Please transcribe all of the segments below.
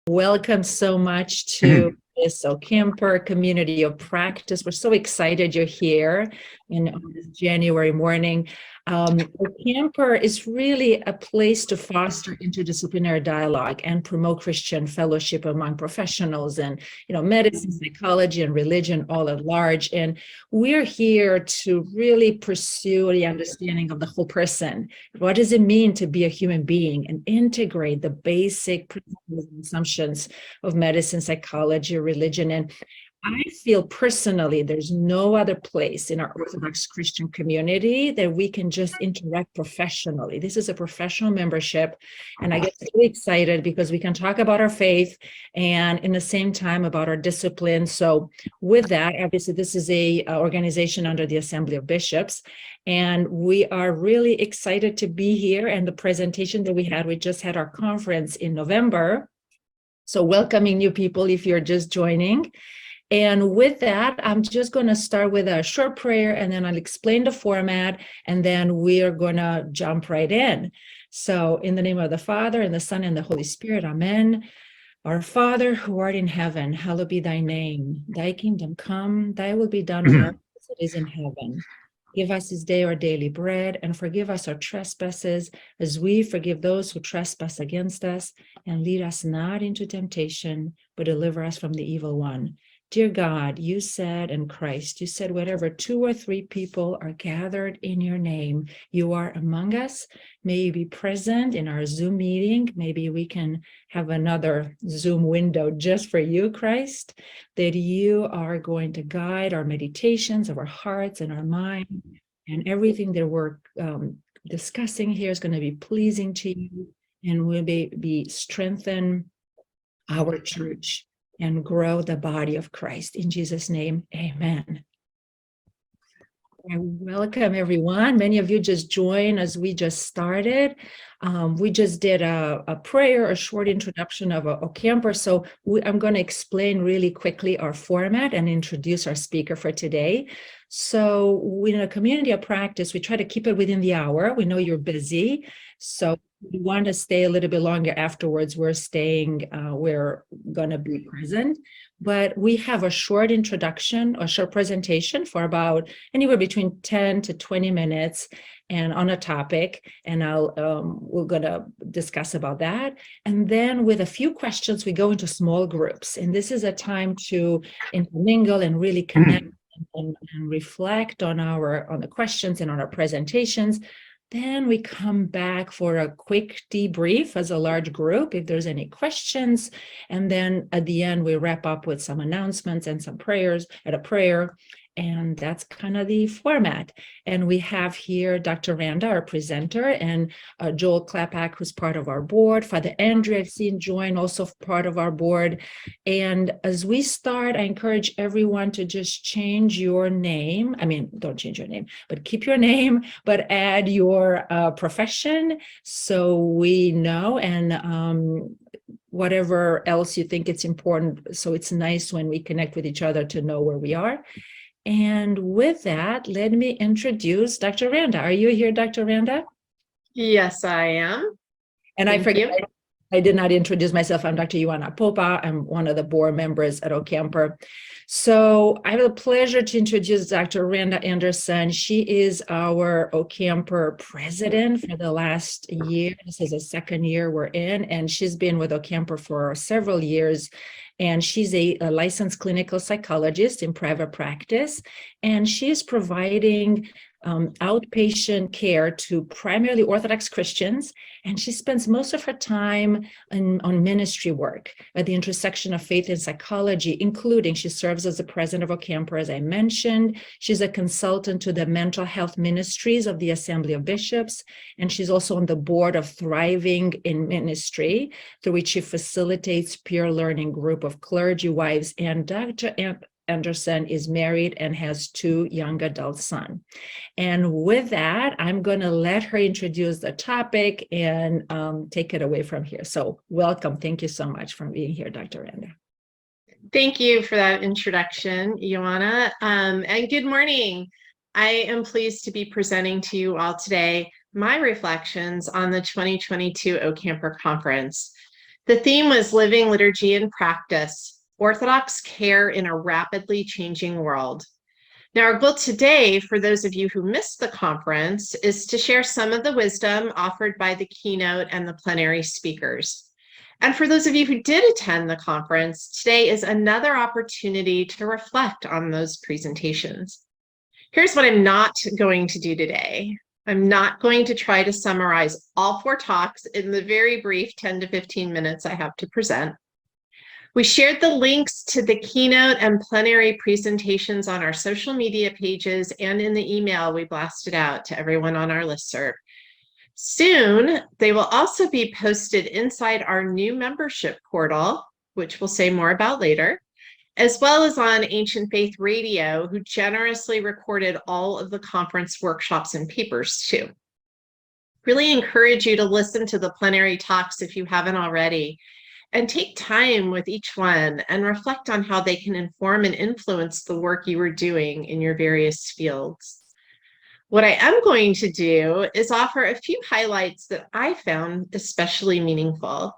Welcome so much to this OCAMPR community of practice. We're so excited you're here on this January morning. OCAMPR is really a place to foster interdisciplinary dialogue and promote Christian fellowship among professionals and, medicine, psychology, and religion all at large. And we're here to really pursue the understanding of the whole person. What does it mean to be a human being, and integrate the basic principles and assumptions of medicine, psychology, religion. And I feel personally there's no other place in our Orthodox Christian community that we can just interact professionally. This is a professional membership, and I get really excited because we can talk about our faith and in the same time about our discipline. So with that, obviously this is a organization under the Assembly of Bishops, and we are really excited to be here. And the presentation that we just had our conference in November. So welcoming new people if you're just joining. And with that, I'm just going to start with a short prayer, and then I'll explain the format, and then we are going to jump right in. So in the name of the Father, and the Son, and the Holy Spirit, amen. Our Father, who art in heaven, hallowed be thy name. Thy kingdom come, thy will be done on earth as it is in heaven. Give us this day our daily bread, and forgive us our trespasses, as we forgive those who trespass against us. And lead us not into temptation, but deliver us from the evil one. Dear God, you said, and Christ, you said, wherever 2 or 3 people are gathered in your name, you are among us. May you be present in our Zoom meeting. Maybe we can have another Zoom window just for you, Christ, that you are going to guide our meditations of our hearts and our mind, and everything that we're discussing here is going to be pleasing to you, and will be strengthen our church and grow the body of Christ. In Jesus' name, amen. I welcome everyone. Many of you just joined as we just started. We just did a prayer, a short introduction of OCAMPR. So I'm going to explain really quickly our format and introduce our speaker for today. So in a community of practice, we try to keep it within the hour. We know you're busy, so we want to stay a little bit longer afterwards. We're going to be present, but we have a short introduction, a short presentation for about anywhere between 10 to 20 minutes, and on a topic, and we're going to discuss about that. And then with a few questions, we go into small groups, and this is a time to intermingle and really connect and reflect on the questions and on our presentations. Then we come back for a quick debrief as a large group if there's any questions. And then at the end, we wrap up with some announcements and some prayers at a prayer. And that's kind of the format. And we have here Dr. Randa, our presenter, and Joel Klapak, who's part of our board. Father Andrew, I've seen join, also part of our board. And as we start, I encourage everyone to just change your name. I mean, don't change your name, but keep your name, but add your profession so we know, and whatever else you think it's important. So it's nice when we connect with each other to know where we are. And with that, let me introduce Dr. Randa. Are you here, Dr. Randa? Yes, I am. And I forget, I did not introduce myself. I'm Dr. Ioana Popa. I'm one of the board members at OCAMPR. So I have the pleasure to introduce Dr. Randa Anderson. She is our OCAMPR president for the last year. This is the second year we're in, and she's been with OCAMPR for several years. And she's a licensed clinical psychologist in private practice, and she is providing outpatient care to primarily Orthodox Christians, and she spends most of her time on ministry work at the intersection of faith and psychology, including she serves as the president of OCAMPR, as I mentioned. She's a consultant to the mental health ministries of the Assembly of Bishops, and she's also on the board of Thriving in Ministry, through which she facilitates peer learning group of clergy wives. And Dr. Anderson is married and has 2 young adult sons. And with that, I'm going to let her introduce the topic and take it away from here. So welcome. Thank you so much for being here, Dr. Randa. Thank you for that introduction, Ioana. And good morning. I am pleased to be presenting to you all today my reflections on the 2022 OCAMPR conference. The theme was Living Liturgy in Practice, Orthodox Care in a Rapidly Changing World. Now, our goal today, for those of you who missed the conference, is to share some of the wisdom offered by the keynote and the plenary speakers. And for those of you who did attend the conference, today is another opportunity to reflect on those presentations. Here's what I'm not going to do today. I'm not going to try to summarize all 4 talks in the very brief 10 to 15 minutes I have to present. We shared the links to the keynote and plenary presentations on our social media pages and in the email we blasted out to everyone on our listserv. Soon, they will also be posted inside our new membership portal, which we'll say more about later, as well as on Ancient Faith Radio, who generously recorded all of the conference workshops and papers too. Really encourage you to listen to the plenary talks if you haven't already, and take time with each one and reflect on how they can inform and influence the work you are doing in your various fields. What I am going to do is offer a few highlights that I found especially meaningful.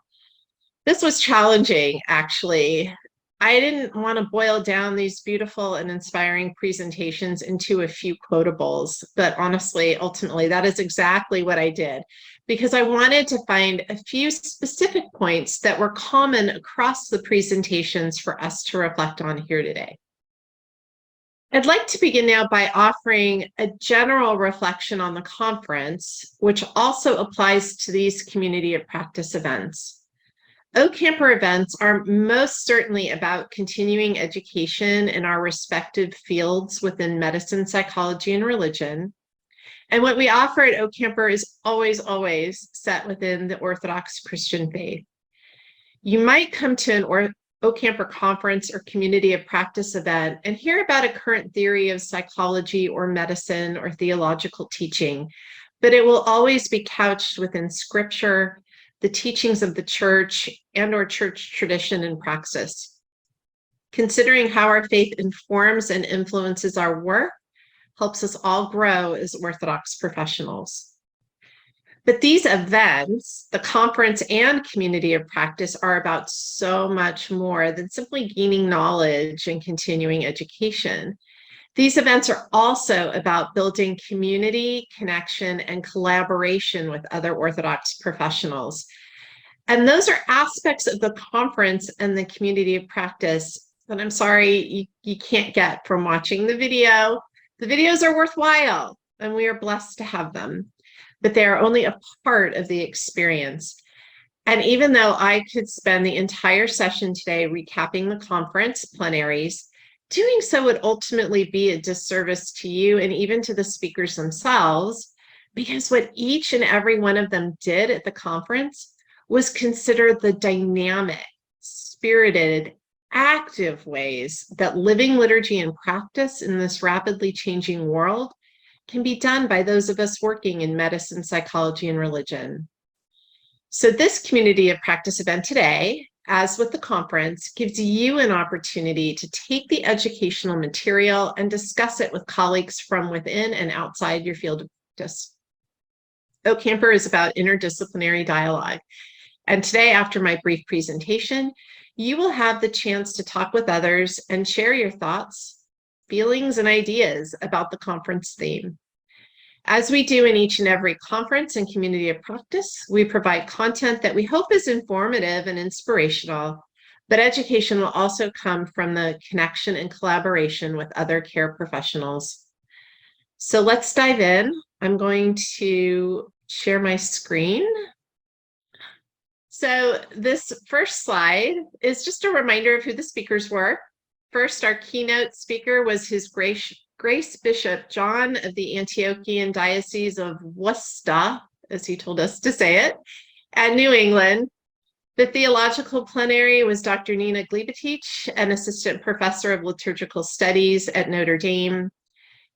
This was challenging, actually. I didn't want to boil down these beautiful and inspiring presentations into a few quotables, but honestly, ultimately, that is exactly what I did, because I wanted to find a few specific points that were common across the presentations for us to reflect on here today. I'd like to begin now by offering a general reflection on the conference, which also applies to these community of practice events. OCAMPR events are most certainly about continuing education in our respective fields within medicine, psychology, and religion. And what we offer at OCAMPR is always set within the Orthodox Christian faith. You might come to an OCAMPR conference or community of practice event and hear about a current theory of psychology or medicine or theological teaching, but it will always be couched within scripture, the teachings of the church, and or church tradition and praxis. Considering how our faith informs and influences our work helps us all grow as Orthodox professionals. But these events, the conference and community of practice, are about so much more than simply gaining knowledge and continuing education. These events are also about building community, connection, and collaboration with other Orthodox professionals. And those are aspects of the conference and the community of practice that I'm sorry you can't get from watching the video. The videos are worthwhile, and we are blessed to have them, but they are only a part of the experience. And even though I could spend the entire session today recapping the conference plenaries, doing so would ultimately be a disservice to you and even to the speakers themselves, because what each and every one of them did at the conference was consider the dynamic, spirited, active ways that living liturgy and practice in this rapidly changing world can be done by those of us working in medicine, psychology, and religion. So this community of practice event today, as with the conference, gives you an opportunity to take the educational material and discuss it with colleagues from within and outside your field of practice. OCAMPR is about interdisciplinary dialogue. And today, after my brief presentation, you will have the chance to talk with others and share your thoughts, feelings, and ideas about the conference theme. As we do in each and every conference and community of practice, we provide content that we hope is informative and inspirational, but education will also come from the connection and collaboration with other care professionals. So let's dive in. I'm going to share my screen. So this first slide is just a reminder of who the speakers were. First, our keynote speaker was His Grace Bishop John of the Antiochian Diocese of Worcester, as he told us to say it, and New England. The theological plenary was Dr. Nina Glebetich, an assistant professor of liturgical studies at Notre Dame.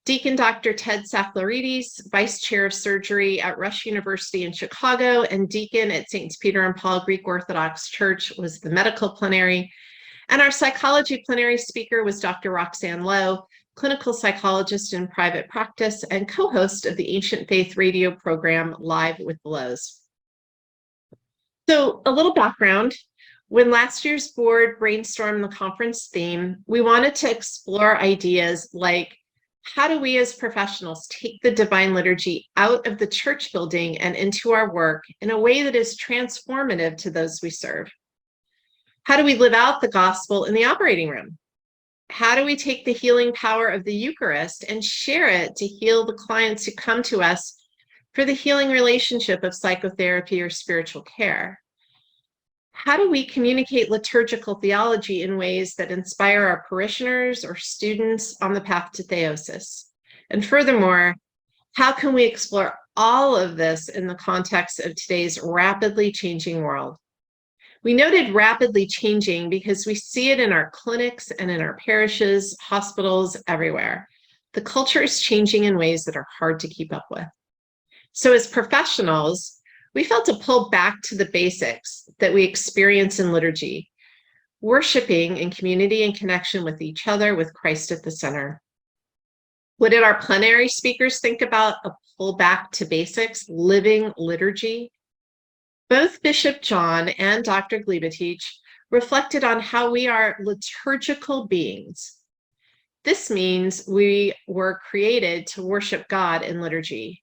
Deacon Dr. Ted Saflarides, vice chair of surgery at Rush University in Chicago, and deacon at St. Peter and Paul Greek Orthodox Church was the medical plenary. And our psychology plenary speaker was Dr. Roxanne Lowe, clinical psychologist in private practice and co-host of the Ancient Faith radio program Live with the Lows. So a little background. When last year's board brainstormed the conference theme, we wanted to explore ideas like, how do we as professionals take the divine liturgy out of the church building and into our work in a way that is transformative to those we serve? How do we live out the gospel in the operating room? How do we take the healing power of the Eucharist and share it to heal the clients who come to us for the healing relationship of psychotherapy or spiritual care? How do we communicate liturgical theology in ways that inspire our parishioners or students on the path to theosis? And furthermore, how can we explore all of this in the context of today's rapidly changing world? We noted rapidly changing because we see it in our clinics and in our parishes, hospitals, everywhere. The culture is changing in ways that are hard to keep up with. So as professionals, we felt to pull back to the basics that we experience in liturgy, worshiping in community and connection with each other with Christ at the center. What did our plenary speakers think about a pull back to basics, living liturgy? Both Bishop John and Dr. Glebitich reflected on how we are liturgical beings. This means we were created to worship God in liturgy.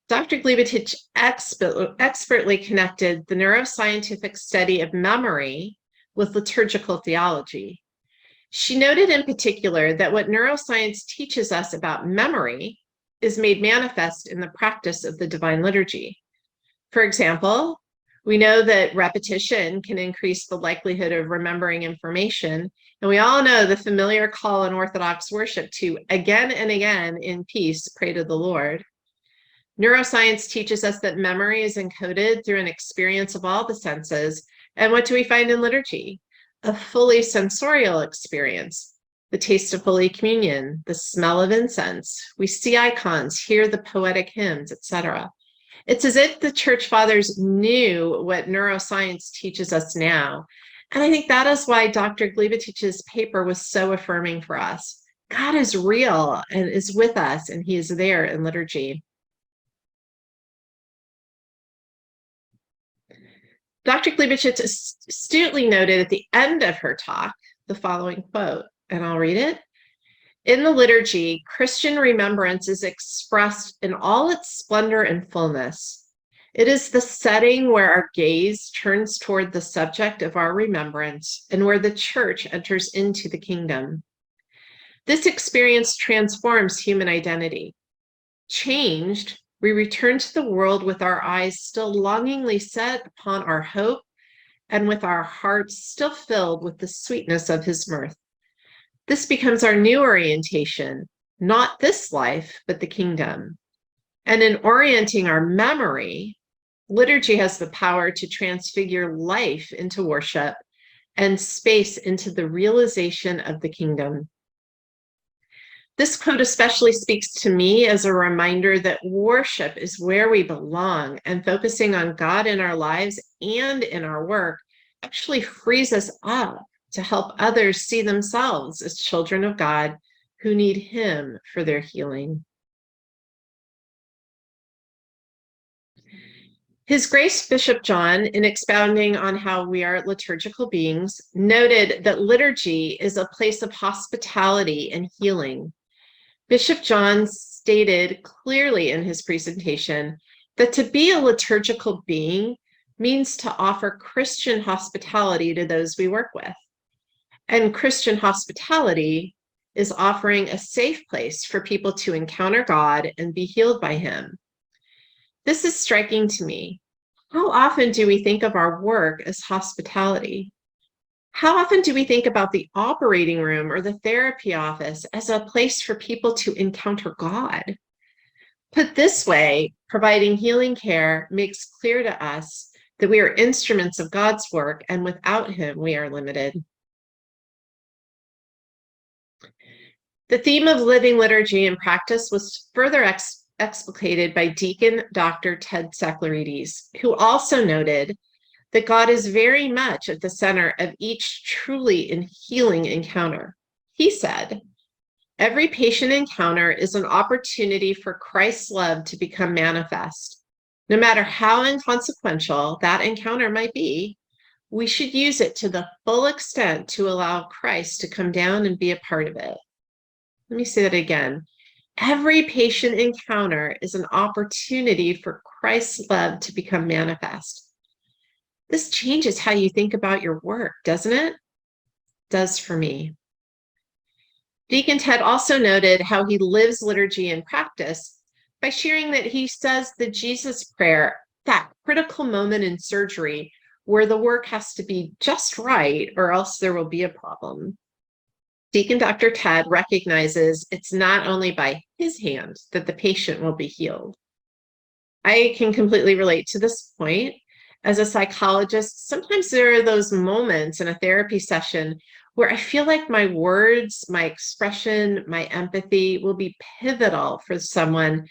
Dr. Glebitich expertly connected the neuroscientific study of memory with liturgical theology. She noted in particular that what neuroscience teaches us about memory is made manifest in the practice of the divine liturgy. For example, we know that repetition can increase the likelihood of remembering information, and we all know the familiar call in Orthodox worship to again and again in peace pray to the Lord. Neuroscience teaches us that memory is encoded through an experience of all the senses, and what do we find in liturgy? A fully sensorial experience, the taste of Holy Communion, the smell of incense. We see icons, hear the poetic hymns, etc. It's as if the church fathers knew what neuroscience teaches us now. And I think that is why Dr. Glebitich's paper was so affirming for us. God is real and is with us, and he is there in liturgy. Dr. Glebitich astutely noted at the end of her talk the following quote, and I'll read it. In the liturgy, Christian remembrance is expressed in all its splendor and fullness. It is the setting where our gaze turns toward the subject of our remembrance and where the church enters into the kingdom. This experience transforms human identity. Changed, we return to the world with our eyes still longingly set upon our hope and with our hearts still filled with the sweetness of his mirth. This becomes our new orientation, not this life, but the kingdom. And in orienting our memory, liturgy has the power to transfigure life into worship and space into the realization of the kingdom. This quote especially speaks to me as a reminder that worship is where we belong, and focusing on God in our lives and in our work actually frees us up to help others see themselves as children of God who need him for their healing. His Grace Bishop John, in expounding on how we are liturgical beings, noted that liturgy is a place of hospitality and healing. Bishop John stated clearly in his presentation that to be a liturgical being means to offer Christian hospitality to those we work with. And Christian hospitality is offering a safe place for people to encounter God and be healed by him. This is striking to me. How often do we think of our work as hospitality? How often do we think about the operating room or the therapy office as a place for people to encounter God? Put this way, providing healing care makes clear to us that we are instruments of God's work, and without him, we are limited. The theme of living liturgy in practice was further explicated by Deacon Dr. Ted Saklarides, who also noted that God is very much at the center of each truly healing encounter. He said, every patient encounter is an opportunity for Christ's love to become manifest. No matter how inconsequential that encounter might be, we should use it to the full extent to allow Christ to come down and be a part of it. Let me say that again. Every patient encounter is an opportunity for Christ's love to become manifest. This changes how you think about your work, doesn't it? Does for me. Deacon Ted also noted how he lives liturgy in practice by sharing that he says the Jesus prayer, that critical moment in surgery where the work has to be just right or else there will be a problem. Deacon Dr. Ted recognizes it's not only by his hand that the patient will be healed. I can completely relate to this point. As a psychologist, sometimes there are those moments in a therapy session where I feel like my words, my expression, my empathy will be pivotal for someone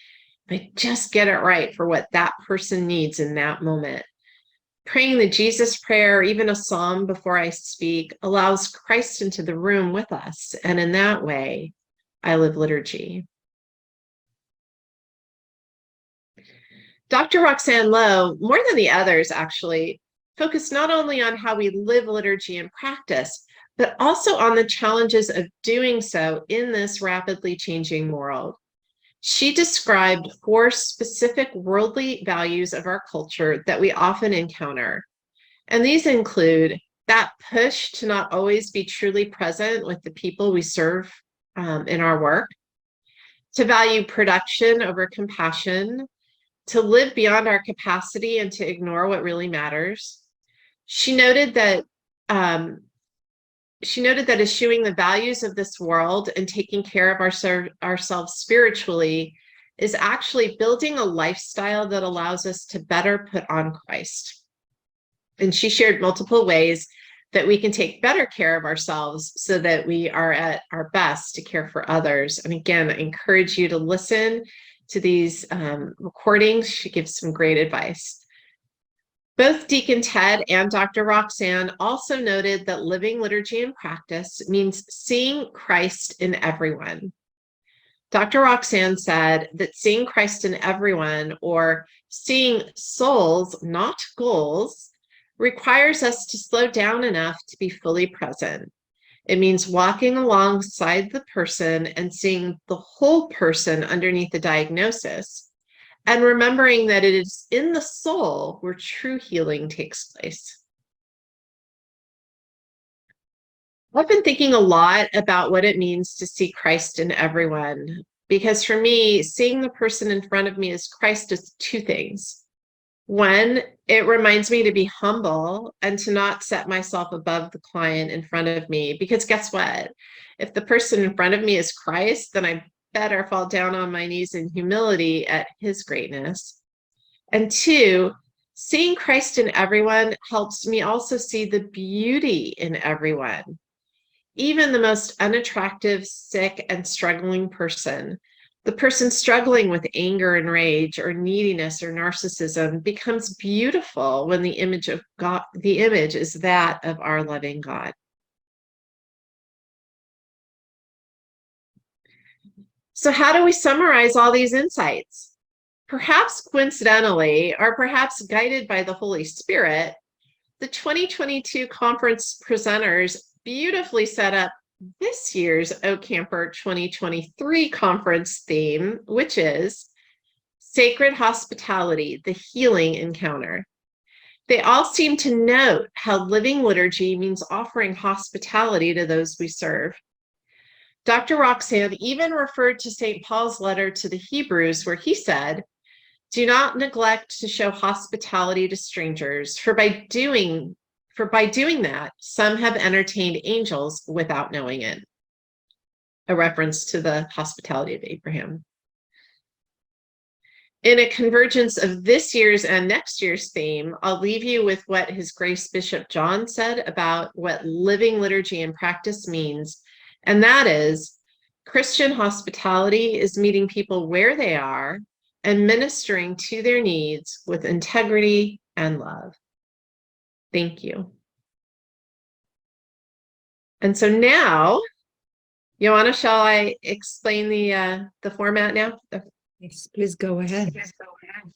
if I just get it right for what that person needs in that moment. Praying the Jesus prayer, or even a psalm before I speak, allows Christ into the room with us. And in that way, I live liturgy. Dr. Roxanne Lowe, more than the others actually, focused not only on how we live liturgy in practice, but also on the challenges of doing so in this rapidly changing world. She described 4 specific worldly values of our culture that we often encounter. And these include that push to not always be truly present with the people we serve in our work, to value production over compassion, to live beyond our capacity and to ignore what really matters. She noted that eschewing the values of this world and taking care of ourselves spiritually is actually building a lifestyle that allows us to better put on Christ. And she shared multiple ways that we can take better care of ourselves so that we are at our best to care for others. And again, I encourage you to listen to these recordings. She gives some great advice. Both Deacon Ted and Dr. Roxanne also noted that living liturgy in practice means seeing Christ in everyone. Dr. Roxanne said that seeing Christ in everyone, or seeing souls, not goals, requires us to slow down enough to be fully present. It means walking alongside the person and seeing the whole person underneath the diagnosis, and remembering that it is in the soul where true healing takes place. I've been thinking a lot about what it means to see Christ in everyone, because for me, seeing the person in front of me as Christ is 2 things. One, it reminds me to be humble and to not set myself above the client in front of me, because guess what? If the person in front of me is Christ, then I better fall down on my knees in humility at his greatness. And 2, seeing Christ in everyone helps me also see the beauty in everyone. Even the most unattractive, sick, and struggling person, the person struggling with anger and rage or neediness or narcissism, becomes beautiful when the image of God, the image is that of our loving God. So how do we summarize all these insights? Perhaps coincidentally, or perhaps guided by the Holy Spirit, the 2022 conference presenters beautifully set up this year's OCAMPR 2023 conference theme, which is Sacred Hospitality, the Healing Encounter. They all seem to note how living liturgy means offering hospitality to those we serve. Dr. Roxanne even referred to St. Paul's letter to the Hebrews, where he said, "Do not neglect to show hospitality to strangers, for by doing that, some have entertained angels without knowing it." A reference to the hospitality of Abraham. In a convergence of this year's and next year's theme, I'll leave you with what His Grace Bishop John said about what living liturgy in practice means. And that is, Christian hospitality is meeting people where they are and ministering to their needs with integrity and love. Thank you. And so now, Joanna, shall I explain the format now? Yes, please go ahead.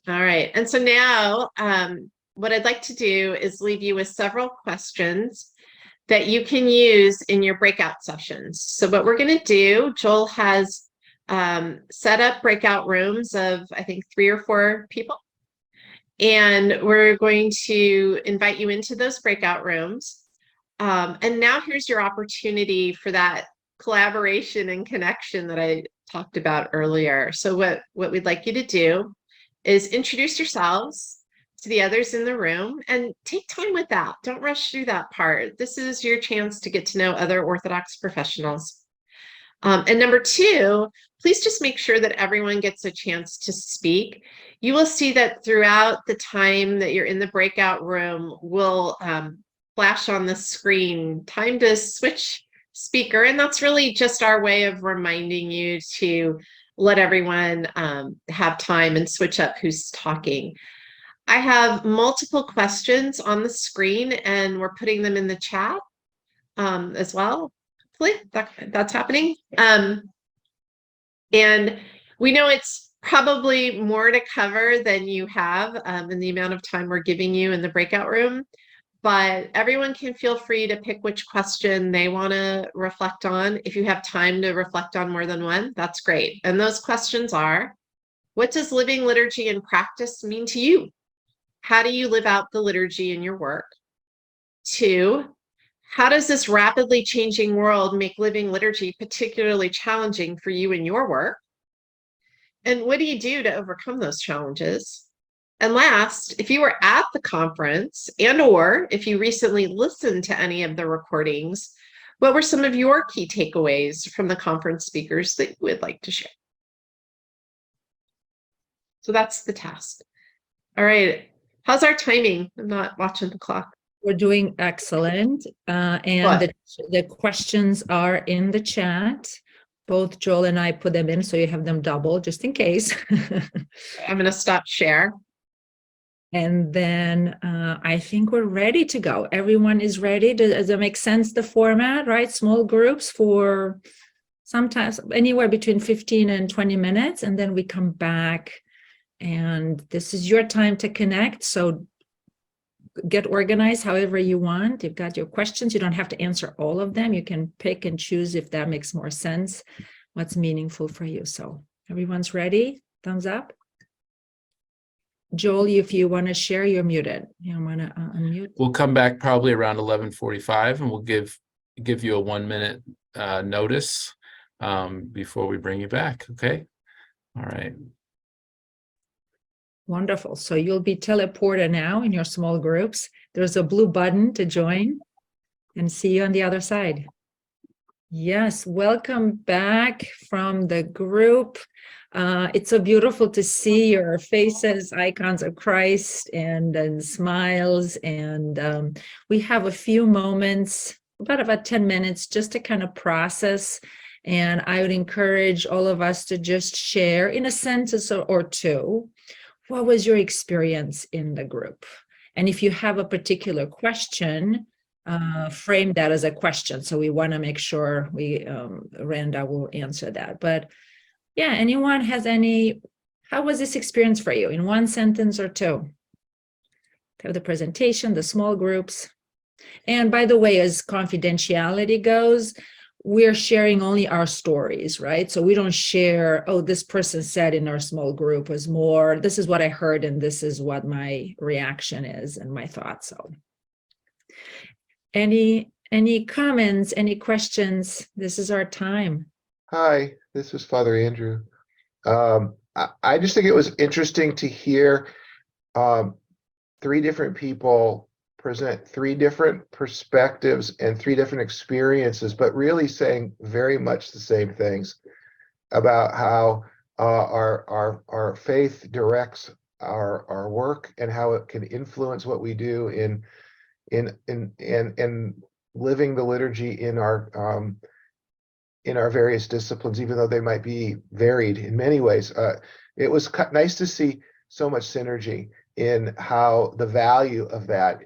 All right. And so now what I'd like to do is leave you with several questions that you can use in your breakout sessions. So what we're going to do, Joel has set up breakout rooms of, I think, 3 or 4 people. And we're going to invite you into those breakout rooms. And now here's your opportunity for that collaboration and connection that I talked about earlier. So what we'd like you to do is introduce yourselves to the others in the room and take time with that. Don't rush through that part. This is your chance to get to know other Orthodox professionals. And number 2, please just make sure that everyone gets a chance to speak. You will see that throughout the time that you're in the breakout room will flash on the screen, time to switch speaker. And that's really just our way of reminding you to let everyone have time and switch up who's talking. I have multiple questions on the screen and we're putting them in the chat as well. Hopefully that's happening. And we know it's probably more to cover than you have in the amount of time we're giving you in the breakout room, but everyone can feel free to pick which question they want to reflect on. If you have time to reflect on more than one, that's great. And those questions are, what does living liturgy and practice mean to you? How do you live out the liturgy in your work? 2, how does this rapidly changing world make living liturgy particularly challenging for you in your work? And what do you do to overcome those challenges? And last, if you were at the conference or if you recently listened to any of the recordings, what were some of your key takeaways from the conference speakers that you would like to share? So that's the task. All right. How's our timing? I'm not watching the clock. We're doing excellent. And the questions are in the chat. Both Joel and I put them in, so you have them double just in case. I'm going to stop share. And then I think we're ready to go. Everyone is ready. Does it make sense, the format, right? Small groups for sometimes anywhere between 15 and 20 minutes. And then we come back and this is your time to connect. So get organized however you want. You've got your questions. You don't have to answer all of them. You can pick and choose if that makes more sense, what's meaningful for you. So everyone's ready? Thumbs up. Joel, if you want to share, you're muted. You want to unmute? We'll come back probably around 11:45 and we'll give you a 1-minute notice before we bring you back. Okay. All right. Wonderful. So you'll be teleported now in your small groups. There's a blue button to join and see you on the other side. Yes, welcome back from the group. It's so beautiful to see your faces, icons of Christ and smiles. And we have a few moments, about 10 minutes, just to kind of process. And I would encourage all of us to just share in a sentence or two. What was your experience in the group? And if you have a particular question, frame that as a question. So we want to make sure Randa will answer that. But yeah, anyone has how was this experience for you in 1 sentence or 2? Have the presentation, the small groups. And by the way, as confidentiality goes, we're sharing only our stories, right? So we don't share, oh, this person said in our small group was more, this is what I heard, and this is what my reaction is and my thoughts. So any comments, any questions? This is our time. Hi, this is Father Andrew. I just think it was interesting to hear 3 different people present 3 different perspectives and 3 different experiences, but really saying very much the same things about how our faith directs our work and how it can influence what we do in living the liturgy in our various disciplines, even though they might be varied in many ways. It was nice to see so much synergy in how the value of that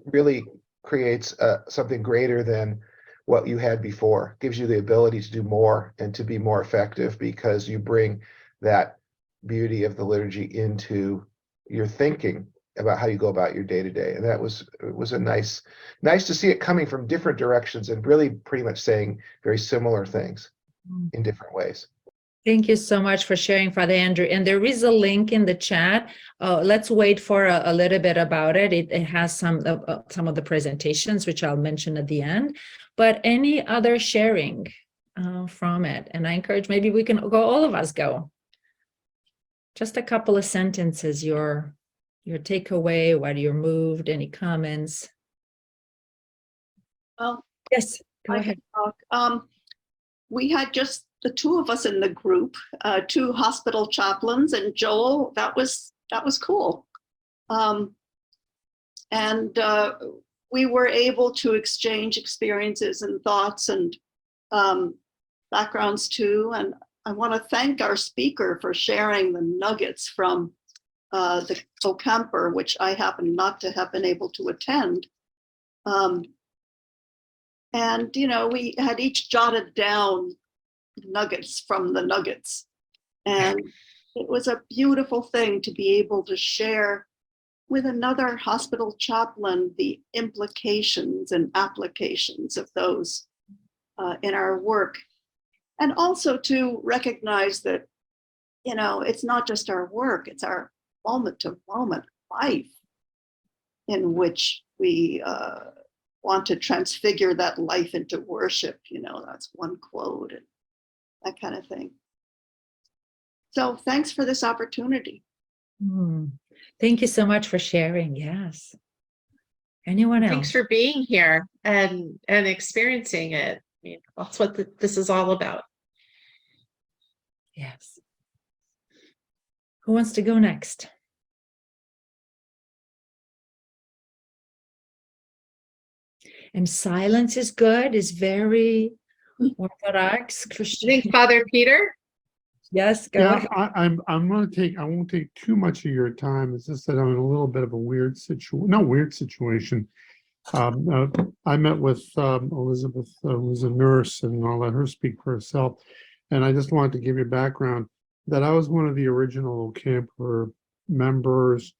really creates something greater than what you had before. Gives you the ability to do more and to be more effective because you bring that beauty of the liturgy into your thinking about how you go about your day to day. And it was a nice to see it coming from different directions and really pretty much saying very similar things in different ways. Thank you so much for sharing, Father Andrew. And there is a link in the chat. Let's wait for a little bit about it. It has some of the presentations, which I'll mention at the end. But any other sharing from it? And I encourage, maybe we can go, all of us go. Just a couple of sentences, your takeaway, what you're moved, any comments? Well, Yes, go I ahead. can talk. We had just the two of us in the group, two hospital chaplains, and Joel. That was cool. And we were able to exchange experiences and thoughts and backgrounds too. And I want to thank our speaker for sharing the nuggets from the OCAMPR, which I happen not to have been able to attend. And, you know, we had each jotted down nuggets from the nuggets. And it was a beautiful thing to be able to share with another hospital chaplain the implications and applications of those in our work. And also to recognize that, you know, it's not just our work, it's our moment to moment life in which we want to transfigure that life into worship. You know, that's one quote and that kind of thing. So thanks for this opportunity. Thank you so much for sharing. Yes. Anyone else? Thanks for being here and experiencing it. I mean, that's what this is all about. Yes. Who wants to go next? And silence is good, is very Orthodox I Christian. think Father Peter. Yes, go Yeah, ahead. I won't take too much of your time. It's just that I'm in a little bit of a weird situation. I met with Elizabeth, who's a nurse, and I'll let her speak for herself. And I just wanted to give you a background that I was one of the original OCAMPR members,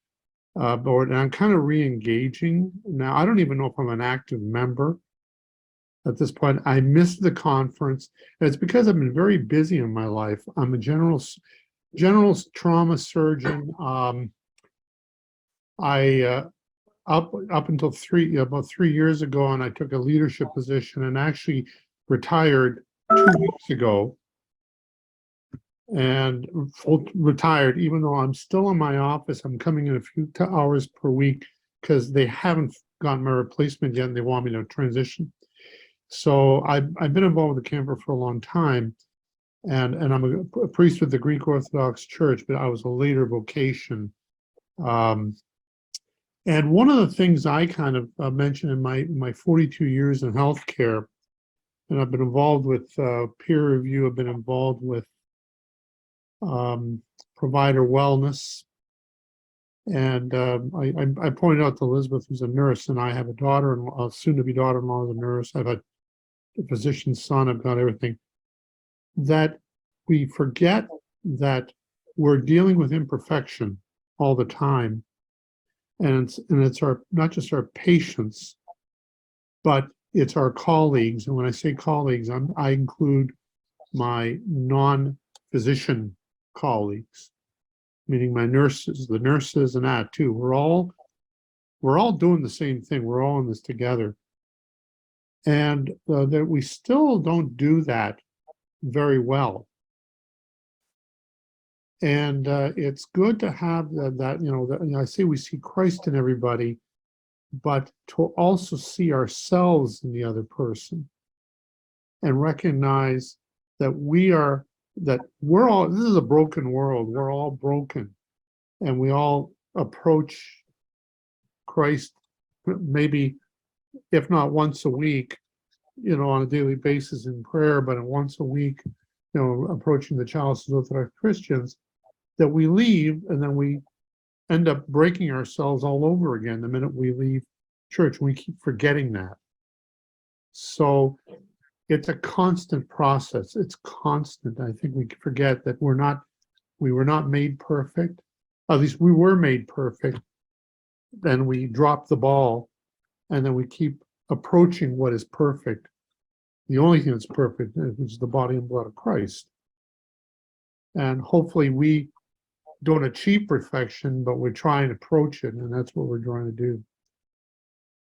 and I'm kind of re-engaging now. I don't even know if I'm an active member at this point. I missed the conference, and it's because I've been very busy in my life. I'm a general trauma surgeon. Up until about 3 years ago, and I took a leadership position and actually retired 2 weeks ago. And retired, even though I'm still in my office. I'm coming in a few hours per week because they haven't gotten my replacement yet and they want me to transition. So I've been involved with the camper for a long time, and I'm a priest with the Greek Orthodox Church, but I was a later vocation. And one of the things I kind of mentioned in my 42 years in healthcare, and I've been involved with peer review, I've been involved with provider wellness. And I pointed out to Elizabeth, who's a nurse, and I have a daughter-in-law, soon-to-be daughter-in-law is a nurse. I've had a physician's son, I've got everything. That we forget that we're dealing with imperfection all the time. And it's our, not just our patients, but it's our colleagues. And when I say colleagues, I include my non-physician colleagues, meaning my nurses, the nurses and that too. We're all doing the same thing. We're all in this together. And that we still don't do that very well. And it's good to have that, you know, I say we see Christ in everybody, but to also see ourselves in the other person and recognize that we're all, this is a broken world. We're all broken, and we all approach Christ maybe, if not once a week, you know, on a daily basis in prayer, but once a week, you know, approaching the chalice of Orthodox Christians, that we leave and then we end up breaking ourselves all over again the minute we leave church. We keep forgetting that. So it's a constant process. It's constant. I think we forget that we're not we were not made perfect. At least we were made perfect. Then we drop the ball, and then we keep approaching what is perfect. The only thing that's perfect is the body and blood of Christ. And hopefully we don't achieve perfection, but we're trying to approach it, and that's what we're trying to do.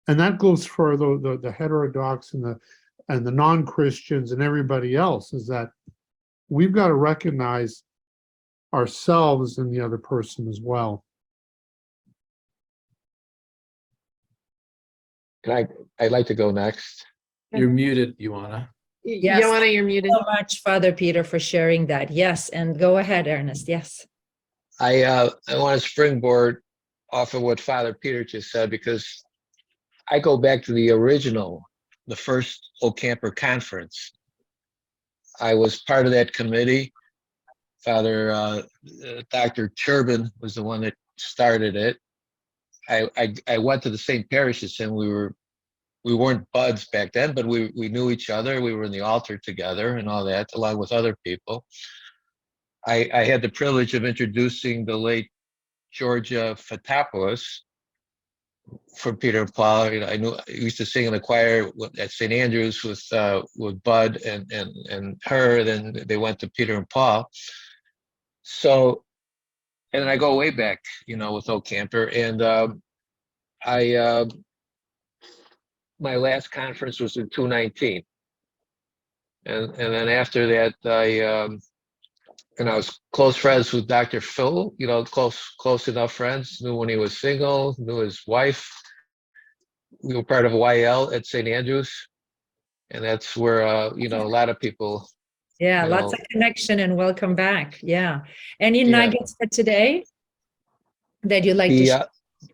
And that goes for the heterodox and the non-Christians and everybody else, is that we've got to recognize ourselves in the other person as well. I'd like to go next. You're muted, Ioana. Yes. Joanna, you're muted. So much, Father Peter, for sharing that. Yes, and go ahead, Ernest. Yes. I want to springboard off of what Father Peter just said, because I go back to the original, the first OCAMPR conference. I was part of that committee. Father Dr. Turbin was the one that started it. I went to the same parish as him. We weren't buds back then, but we knew each other. We were in the altar together and all that, along with other people. I had the privilege of introducing the late Georgia Fatopoulos from Peter and Paul. You know, I used to sing in the choir at St. Andrews with Bud and her. Then they went to Peter and Paul. So, and I go way back, you know, with OCAMPR. And my last conference was in 2019. And then after that, I was close friends with Dr. Phil, you know, close enough friends, knew when he was single, knew his wife. We were part of YL at St. Andrews. And that's where, you know, a lot of people. Yeah, lots of connection, and welcome back. Yeah. Any nuggets for today that you'd like to share?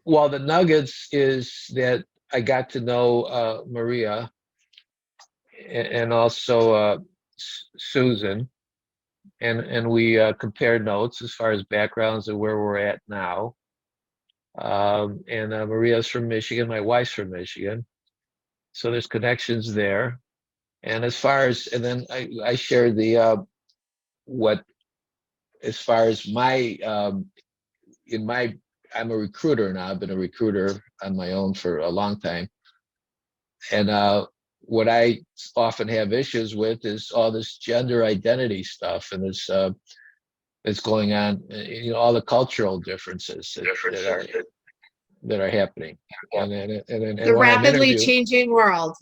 Well, the nuggets is that I got to know Maria and also Susan, and we compared notes as far as backgrounds and where we're at now. And Maria's from Michigan, my wife's from Michigan, so there's connections there. And as far as, and then I shared the as far as I'm a recruiter now. I've been a recruiter on my own for a long time. And what I often have issues with is all this gender identity stuff, and this that's going on, you know, all the cultural differences that are happening. And The rapidly changing world.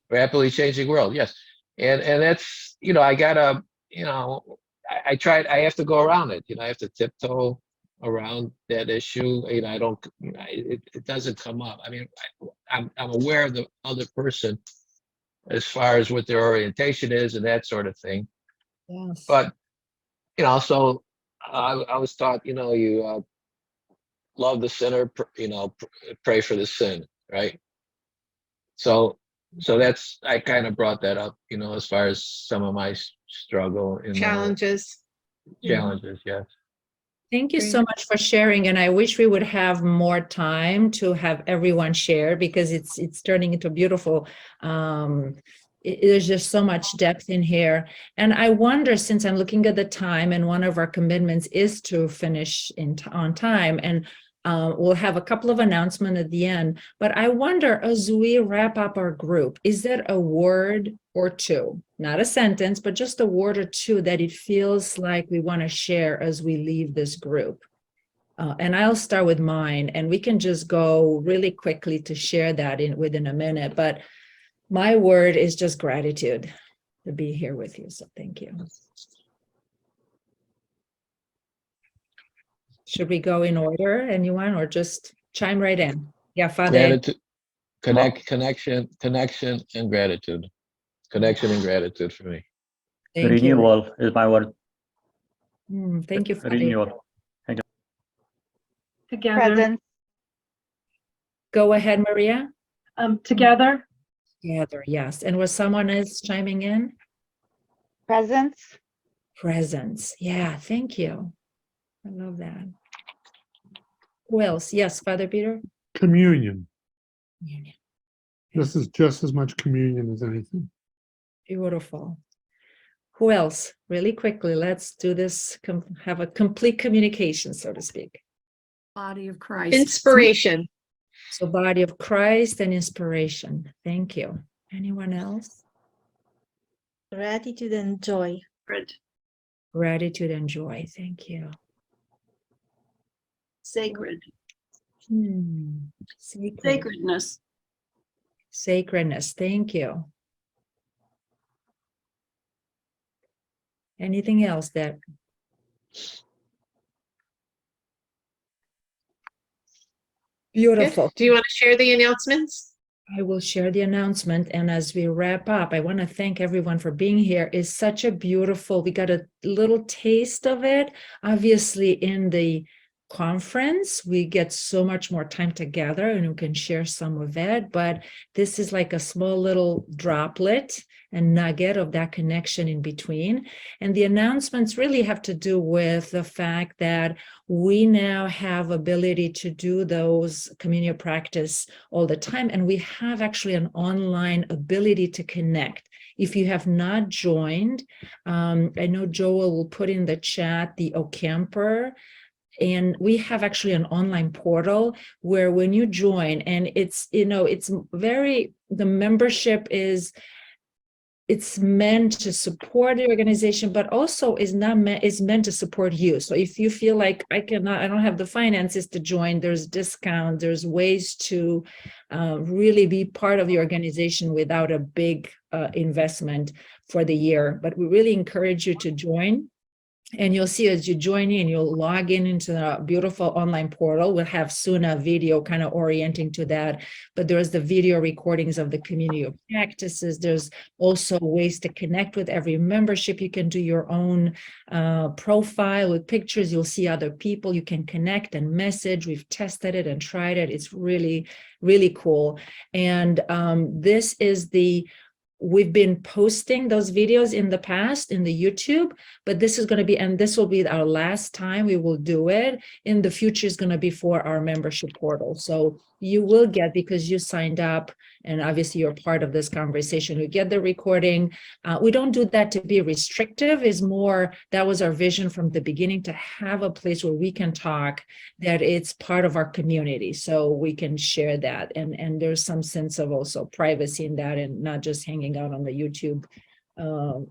Rapidly changing world, yes. And that's, you know, I gotta, you know, I have to go around it, you know, I have to tiptoe around that issue. You know, it doesn't come up. I mean, I'm aware of the other person as far as what their orientation is and that sort of thing. Yes. But, you know, so I was taught, you know, you love the sinner, you know, pray for the sin, right? So that's, I kind of brought that up, you know, as far as some of my struggle in Challenges. Challenges, yes. Thank you so much for sharing, and I wish we would have more time to have everyone share, because it's turning into beautiful. There's just so much depth in here, and I wonder, since I'm looking at the time, and one of our commitments is to finish on time, and we'll have a couple of announcements at the end, but I wonder, as we wrap up our group, is there a word or two, not a sentence, but just a word or two that it feels like we want to share as we leave this group? And I'll start with mine, and we can just go really quickly to share that within a minute, but my word is just gratitude to be here with you, so thank you. Should we go in order, anyone, or just chime right in? Yeah, Father. Gratitude, connection, and gratitude. Connection and gratitude for me. Thank Renewal is my word. you. Thank you, Father. Renewal. Together. Presence. Go ahead, Maria. Together. Together, yes. And was someone else chiming in? Presence. Presence. Yeah, thank you. I love that. Who else? Yes, Father Peter? Communion. Communion. This is just as much communion as anything. Beautiful. Who else? Really quickly, let's do this, have a complete communication, so to speak. Body of Christ. Inspiration. So body of Christ and inspiration. Thank you. Anyone else? Gratitude and joy. Sacred. Gratitude and joy. Thank you. Sacred. Sacred. Sacredness. Sacredness. Thank you. Anything else that? Beautiful. Good. Do you want to share the announcements? I will share the announcement. And as we wrap up, I want to thank everyone for being here. It's such a beautiful, we got a little taste of it. Obviously, in the conference, we get so much more time together and we can share some of it. But this is like a small little droplet and nugget of that connection in between. And the announcements really have to do with the fact that we now have ability to do those community of practice all the time. And we have actually an online ability to connect. If you have not joined, I know Joel will put in the chat the OCAMPR, and we have actually an online portal where when you join, and it's, it's very, the membership is, it's meant to support the organization, but also is meant to support you. So if you feel like I don't have the finances to join, there's discount, there's ways to really be part of the organization without a big investment for the year. But we really encourage you to join. And you'll see as you join in, you'll log in into the beautiful online portal. We'll have soon a video kind of orienting to that, but there's the video recordings of the community of practices. There's also ways to connect with every membership. You can do your own profile with pictures. You'll see other people. You can connect and message. We've tested it and tried it. It's really, really cool. And this is we've been posting those videos in the past in the YouTube, but this is going to be, and this will be our last time we will do it. In the future is going to be for our membership portal. So you will get, because you signed up and obviously you're part of this conversation, you get the recording. We don't do that to be restrictive, is more, that was our vision from the beginning, to have a place where we can talk, that it's part of our community. So we can share that. And there's some sense of also privacy in that, and not just hanging out on the YouTube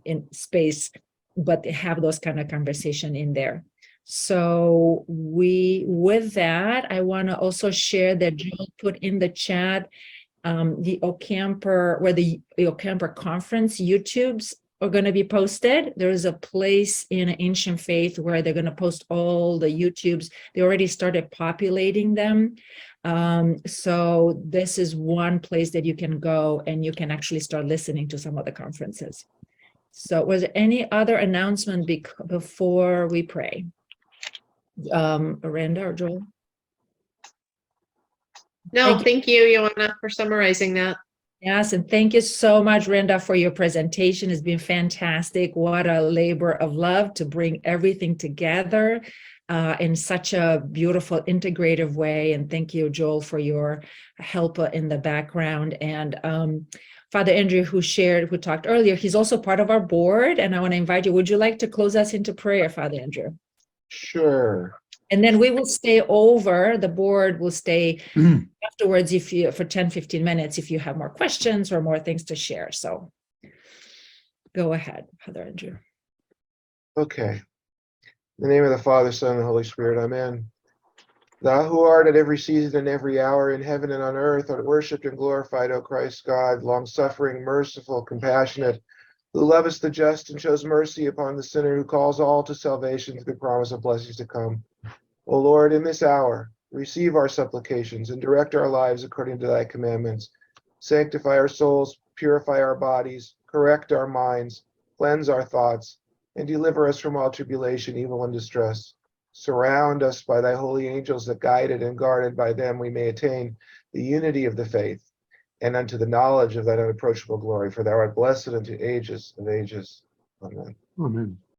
in space, but have those kind of conversation in there. So with that, I want to also share that Joel put in the chat the OCAMPR, where the OCAMPR conference YouTubes are going to be posted. There is a place in Ancient Faith where they're going to post all the YouTubes. They already started populating them. So this is one place that you can go and you can actually start listening to some of the conferences. So was there any other announcement before we pray? Randa or Joel? No, thank you, Joanna, for summarizing that. Yes, and thank you so much, Randa, for your presentation. It's been fantastic. What a labor of love to bring everything together in such a beautiful, integrative way. And thank you, Joel, for your help in the background. And Father Andrew, who talked earlier, he's also part of our board. And I want to invite you, would you like to close us into prayer, Father Andrew? Sure. And then we will stay over, the board will stay afterwards for 10-15 minutes if you have more questions or more things to share. So go ahead, Father Andrew. Okay. In the name of the Father, Son, and the Holy Spirit, amen. Thou who art at every season and every hour in heaven and on earth art worshipped and glorified, O Christ God, long-suffering, merciful, compassionate, who lovest the just and shows mercy upon the sinner, who calls all to salvation through the promise of blessings to come. O Lord, in this hour, receive our supplications and direct our lives according to thy commandments. Sanctify our souls, purify our bodies, correct our minds, cleanse our thoughts, and deliver us from all tribulation, evil, and distress. Surround us by thy holy angels, that guided and guarded by them we may attain the unity of the faith, and unto the knowledge of thine unapproachable glory. For thou art blessed unto ages of ages. Amen. Amen.